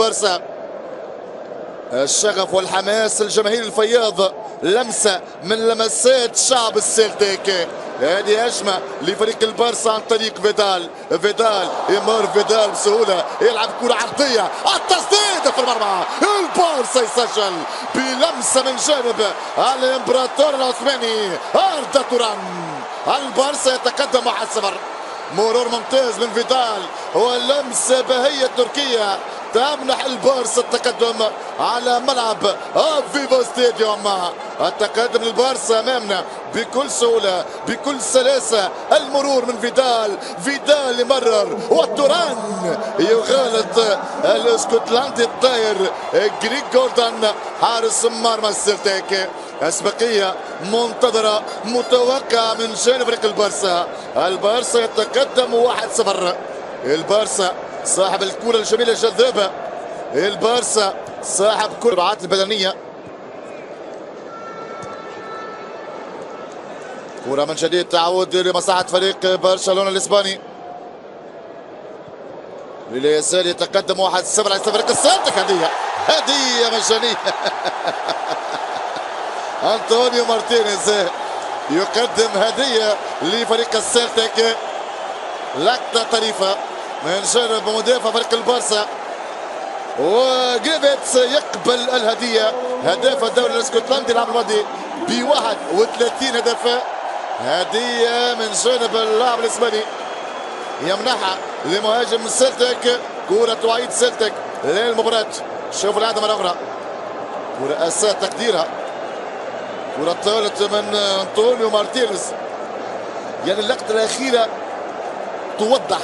بارسا. الشغف والحماس الجماهير الفياض، لمسة من لمسات شعب السلتيك. هذه هجمة لفريق البارسا عن طريق فيدال يمر فيدال بسهولة، يلعب كرة عرضية، التسديد في المرمى، البارسا يسجل بلمسة من جانب الامبراطور العثماني أردا توران. البارسا يتقدم 1-0. مرور ممتاز من فيدال ولمسة بهية تركية تمنح البارسا التقدم على ملعب فيفا ستاديوم. التقدم للبارسا امامنا بكل سهوله بكل سلاسه. المرور من فيدال يمرر وتوران يغالط الاسكتلندي الطاير جريك جوردان حارس مرمى السلتيك. اسبقيه منتظره متوقعه من جانب فريق البارسا. البارسا يتقدم 1-0. البارسا صاحب الكرة الجميلة الجذابة، البارسا صاحب كرة السرعات البدنية. كرة من جديد تعود لمصلحة فريق برشلونة الإسباني. لليسار يتقدم 1-0 على فريق السلتيك. هدية مجانية. أنطونيو مارتينيز يقدم هدية لفريق السلتيك. لقطة طريفة من جانب مدافع فريق البارسا، وجريفيتس يقبل الهدية. هداف الدوري الاسكتلندي العام الماضي ب 31 هدف. هدية من جانب اللاعب الاسباني يمنحها لمهاجم سلتيك. كرة تعيد سلتيك للمباراة. شوفوا العادة مرة أخرى، كرة أساء تقديرها، كرة طالت من أنطونيو مارتينيز. يعني اللقطة الأخيرة توضح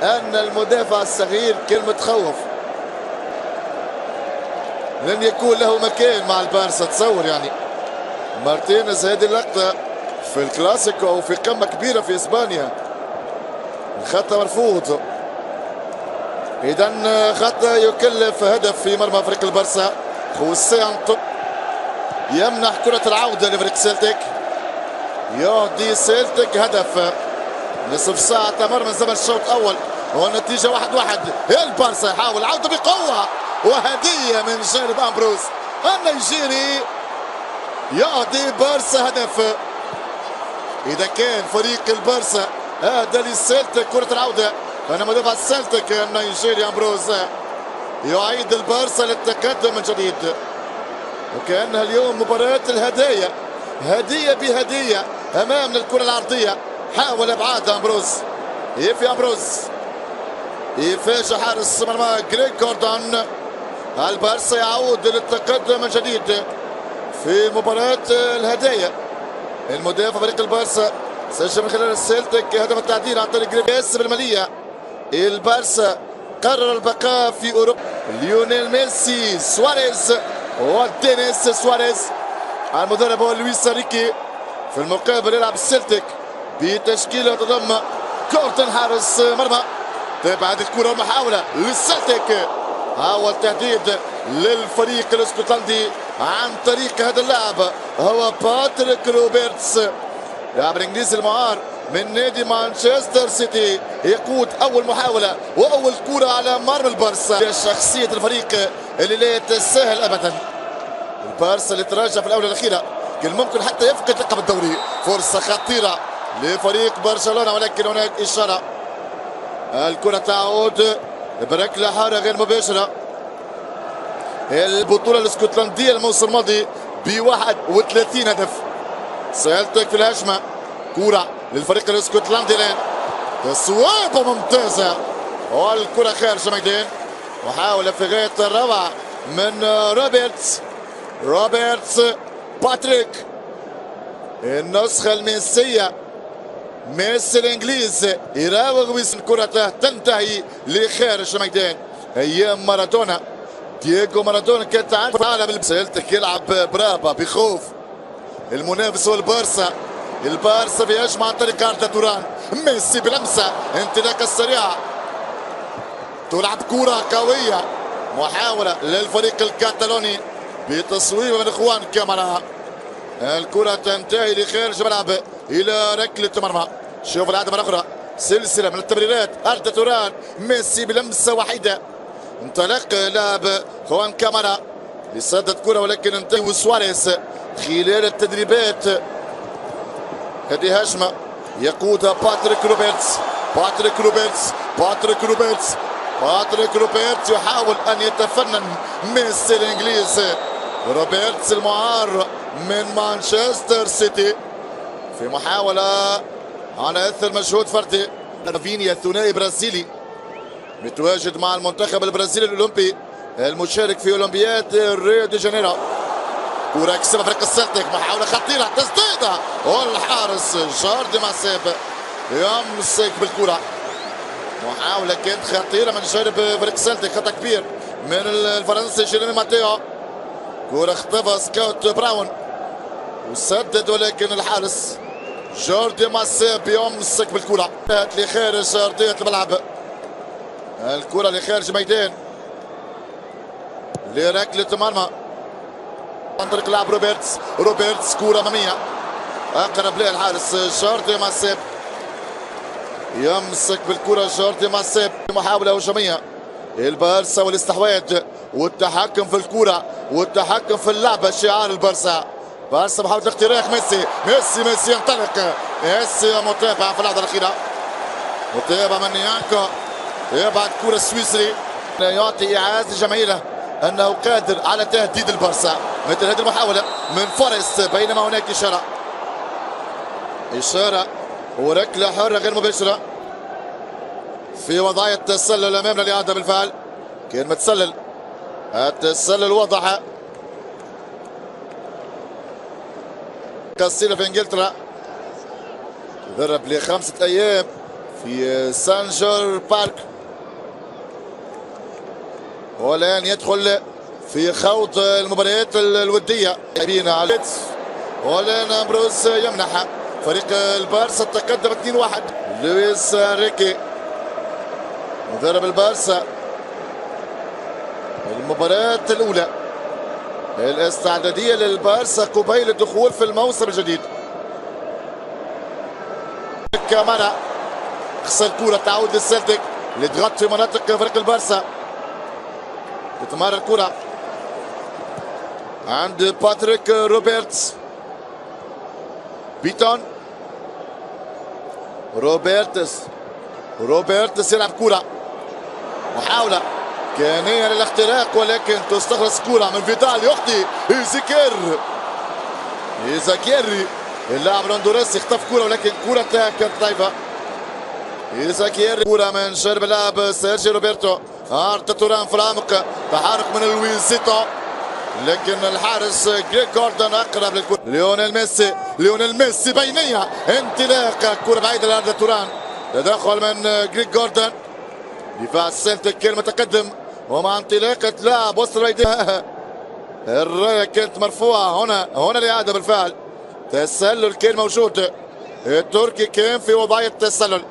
أن المدافع الصغير كان متخوف، لن يكون له مكان مع البارسا. تصور يعني مارتينيز هذه اللقطة في الكلاسيكو أو في قمة كبيرة في إسبانيا، الخطأ مرفوض. إذا خطأ يكلف هدف في مرمى فريق البارسا. خوسيه أنطو يمنح كرة العودة لفريق سيلتيك، يعطي سيلتيك هدف. نصف ساعة تمر من زمن الشوط الأول والنتيجة 1-1. البارسا يحاول العودة بقوة، وهدية من جانب أمبروز النيجيري يعطي بارسا هدف. إذا كان فريق البارسا هذا للسلتيك كرة العودة، أنا مدافع السلتيك النيجيري أمبروز يعيد البارسا للتقدم من جديد. وكأنها اليوم مباراة الهدايا، هدية بهدية أمامنا. الكرة العرضية حاول ابعاد أمبروز، يفي أمبروز يفاجئ حارس مرمى جريك جوردان. البارسا يعود للتقدم من جديد في مباراة الهدايا. المدافع فريق البارسا سجل من خلال السلتيك هدف التعديل عن طريق جريس بالمالية. البارسا قرر البقاء في أوروبا. ليونيل ميسي، سواريز ودينيس سواريز. المدرب هو لويس ريكي. في المقابل يلعب السلتيك بتشكيلة تضم جوردان حارس مرمى. تبعد الكرة والمحاولة للسلتيك، حاول تهديد للفريق الاسكتلندي عن طريق هذا اللاعب هو باتريك روبرتس، لاعب الانجليزي المعار من نادي مانشستر سيتي. يقود اول محاولة واول كرة على مرمى البارسا. شخصية الفريق اللي لا تسهل ابدا. البارسا اللي تراجع في الاولى الاخيرة كان ممكن حتى يفقد لقب الدوري. فرصة خطيرة لفريق برشلونة ولكن هناك إشارة. الكرة تعود بركلة حارة غير مباشرة. البطولة الاسكتلندية الموسم الماضي ب 31 هدف. سيلتيك في الهجمة، كرة للفريق الاسكتلندي الآن، تصويبة ممتازة والكرة خارج الميدان. محاولة في غاية الروعة من روبرتس باتريك. النسخة الميسية، ميسي الانجليز يراوغ ويسن كرته تنتهي لخارج الميدان. ايام مارادونا، دييغو مارادونا كان تعرف العالم. سيلتيك يلعب برابا بخوف. المنافس هو البارسا بيجمع عن طريق أردا توران. ميسي بلمسة انطلاقة سريعة، تلعب كرة قوية. محاولة للفريق الكاتالوني بتصويب من اخوان كامارا. الكرة تنتهي لخارج الملعب الى ركلة مرمى. شوف العادة مرة اخرى، سلسلة من التمريرات. أردا توران، ميسي بلمسة وحيدة انطلق لاعب خوان كامارا لصدت كرة ولكن انتهى سواريز خلال التدريبات. هذه هجمة يقودها باتريك روبرتس. باتريك روبرتس يحاول ان يتفنن ميسي الانجليز. روبرتس المعار من مانشستر سيتي في محاولة على اثر مجهود فردي. رافينيا الثنائي برازيلي متواجد مع المنتخب البرازيلي الاولمبي المشارك في اولمبياد ريو دي جانيرو. كرة يكسبها فريق السلتيك، محاولة خطيرة، تسديدة والحارس جاردي ماسيب يمسك بالكرة. محاولة كانت خطيرة من جانب فريق السلتيك، خطأ كبير من الفرنسي جيريمي ماتيو. كرة اختفى سكوت براون وسدد ولكن الحارس جاردي ماسيب يمسك بالكرة لخارج أرضية الملعب. الكرة لخارج الميدان لركلة مرمى عن طريق لاعب روبرتس كرة أمامية أقرب لها الحارس جاردي ماسيب يمسك بالكرة. جاردي ماسيب محاولة هجومية البارسا والاستحواذ والتحكم في الكرة والتحكم في اللعبة شعار البارسا. بارسا محاولة اختراق ميسي ينطلق. ميسي متابعة في اللحظة الأخيرة، متابعة من يانكو يبعد كرة السويسري يعطي إعاز لجماهيره أنه قادر على تهديد البارسا. مثل هذه المحاولة من فورست بينما هناك إشارة وركلة حرة غير مباشرة في وضعية تسلل أمامنا الإعادة بالفعل. كان متسلل، التسلل واضح. قصيرة في انجلترا تدرب ل5 أيام في سان جور بارك والآن يدخل في خوض المباريات الودية. والآن أمبروز يمنح فريق البارسا تقدم 2-1. لويس ريكي مدرب البارسا المباراة الأولى الاستعدادية للبارسا قبيل الدخول في الموسم الجديد. كامارا خسر كرة تعود للسلتيك لضغط في مناطق فريق البارسا. تتمرر الكرة عند باتريك روبرتس. بيتون روبرتس يلعب كرة، محاولة كانية للاختراق ولكن تستخلص كرة من فيدال يخطي. إيزاكيري اللاعب الهندورسي اختطف كرة ولكن كرة كانت ضعيفة. إيزاكيري كرة من شرب اللاعب سيرجي روبرتو. أردا توران في العمق، تحرك من لويزيتو لكن الحارس جريك جوردن اقرب للكرة. ليونيل ميسي بينية انطلاق كرة بعيدة لأردا توران، تدخل من جريك جوردن. دفاع السلتيك كان متقدم ومع انطلاقة لاعب وسط الأيدي الراية كانت مرفوعة. هنا الإعادة بالفعل. تسلل كان موجود، التركي كان في وضعية تسلل.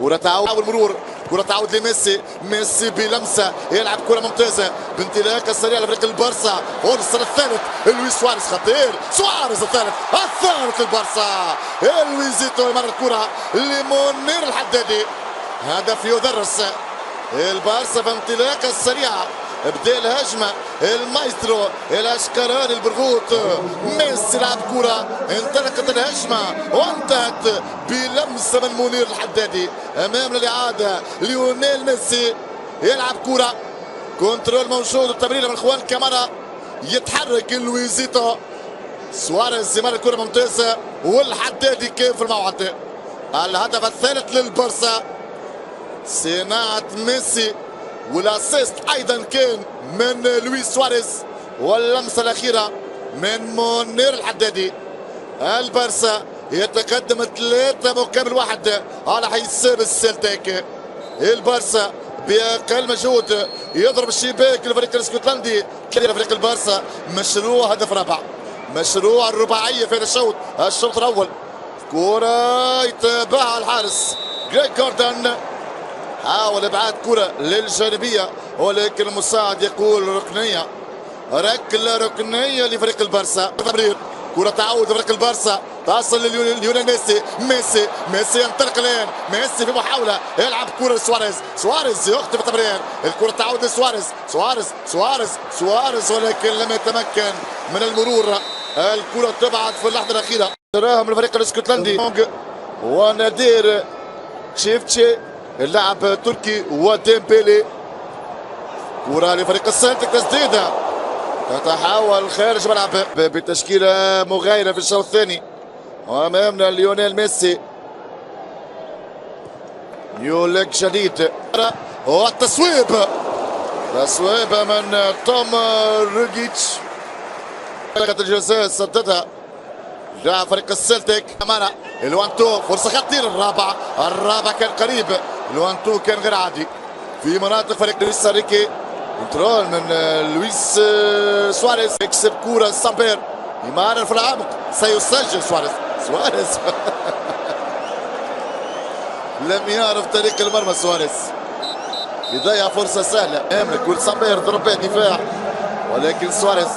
كرة تعود مرور، كرة تعود لميسي بلمسة يلعب كرة ممتازة بانطلاقة سريعة لفريق البارسا. فرصة الثالث لويس سواريز، خطير سواريز الثالث للبارسا. لويزيتو يمرر الكرة لمنير الحدادي، هدف يدرس البارسا بانطلاقة سريعة. بدا الهجمة المايسترو الاشقراني البرغوث ميسي لعب كرة، انطلقت الهجمة وانتهت بلمسة من منير الحدادي. امام الإعادة ليونيل ميسي يلعب كرة، كنترول موجود والتمريرة من خوان كامارا، يتحرك لويزيتو. سواريز يمر الكرة ممتازة والحدادي كان في الموعد. الهدف الثالث للبارسا صناعة ميسي والاسيست ايضا كان من لويس سواريز واللمسه الاخيره من منير الحدادي. البارسا يتقدم 3-1 على حساب السلتيك. البارسا باقل مجهود يضرب الشباك للفريق الاسكتلندي. فريق البارسا مشروع هدف رابع، مشروع الرباعيه في هذا الشوط الاول. كره يتابعها الحارس جريك جوردن، حاول ابعاد كرة للجانبية ولكن المساعد يقول ركنية، ركلة ركنية لفريق البارسا. تمرير كرة تعود فريق البارسا تصل لليونيل ميسي ينطلق الان، ميسي في محاولة يلعب كرة لسواريز، سواريز يخطف التمرير، الكرة تعود لسواريز، سواريز ولكن لم يتمكن من المرور، الكرة تبعد في اللحظة الأخيرة. تراها من الفريق الاسكتلندي ونادير تشيفتشي اللاعب التركي وديمبيلي. كرة لفريق السلتيك، تسديدة تتحول خارج ملعب بتشكيلة مغايرة في الشوط الثاني. وأمامنا ليونيل ميسي، يولك شديد والتصويب، تصويبة من توم روجيتش، الجزاء سددها لاعب فريق السلتيك. أمانة الوانتو، فرصة خطيرة، الرابع كان قريب، الوانتو كان غير عادي في مناطق فريق لويس انريكي. كنترول من لويس سواريز، يكسب كرة سامبير، يمرر في العمق، سيسجل سواريز لم يعرف طريق المرمى سواريز، يضيع فرصة سهلة. يملك كرة سامبير، ضربة دفاع ولكن سواريز